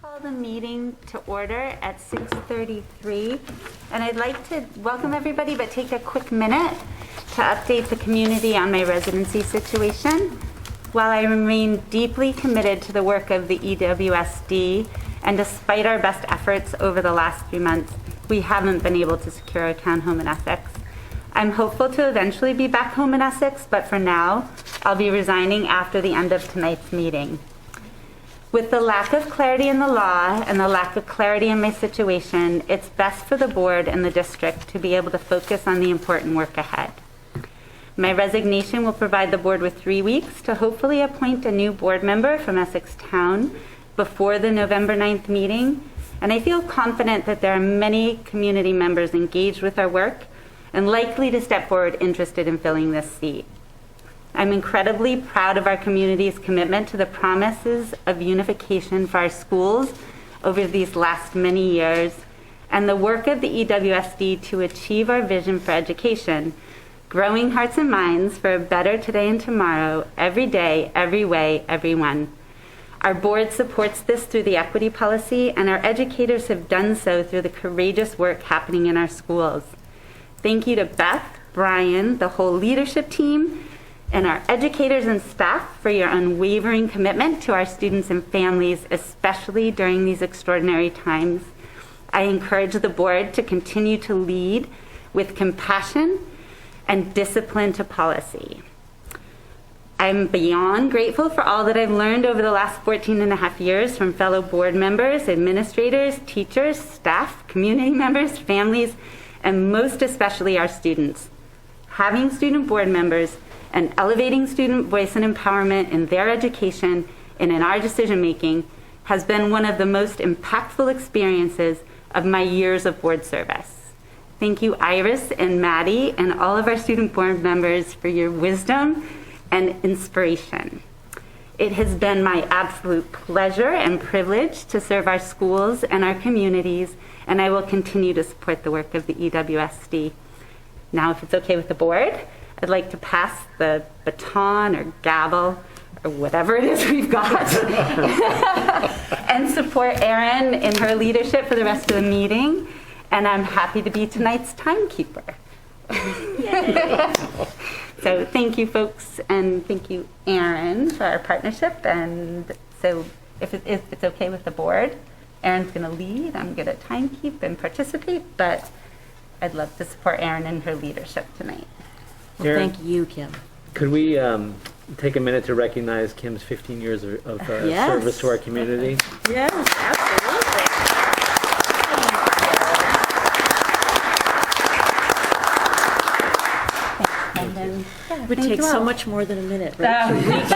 Call the meeting to order at 6:33, and I'd like to welcome everybody, but take a quick minute to update the community on my residency situation. While I remain deeply committed to the work of the EWSD, and despite our best efforts over the last few months, we haven't been able to secure a townhome in Essex. I'm hopeful to eventually be back home in Essex, but for now, I'll be resigning after the end of tonight's meeting. With the lack of clarity in the law and the lack of clarity in my situation, it's best for the board and the district to be able to focus on the important work ahead. My resignation will provide the board with 3 weeks to hopefully appoint a new board member from Essex Town before the November 9th meeting, and I feel confident that there are many community members engaged with our work and likely to step forward interested in filling this seat. I'm incredibly proud of our community's commitment to the promises of unification for our schools over these last many years, and the work of the EWSD to achieve our vision for education, growing hearts and minds for a better today and tomorrow, every day, every way, everyone. Our board supports this through the equity policy, and our educators have done so through the courageous work happening in our schools. Thank you to Beth, Brian, the whole leadership team, and our educators and staff for your unwavering commitment to our students and families, especially during these extraordinary times. I encourage the board to continue to lead with compassion and discipline to policy. I'm beyond grateful for all that I've learned over the last 14 and a half years from fellow board members, administrators, teachers, staff, community members, families, and most especially our students. Having student board members and elevating student voice and empowerment in their education and in our decision-making has been one of the most impactful experiences of my years of board service. Thank you, Iris and Maddie, and all of our student board members for your wisdom and inspiration. It has been my absolute pleasure and privilege to serve our schools and our communities, and I will continue to support the work of the EWSD. Now, if it's okay with the board, I'd like to pass the baton or gavel or whatever it is we've got and support Erin in her leadership for the rest of the meeting. And I'm happy to be tonight's timekeeper. So thank you, folks, and thank you, Erin, for our partnership. And so if it's okay with the board, Erin's going to lead. I'm going to timekeep and participate, but I'd love to support Erin in her leadership tonight. Well, Erin, thank you, Kim. Could we take a minute to recognize Kim's 15 years of Yes. service to our community? Yes, absolutely. And then, It would take so much more than a minute, right?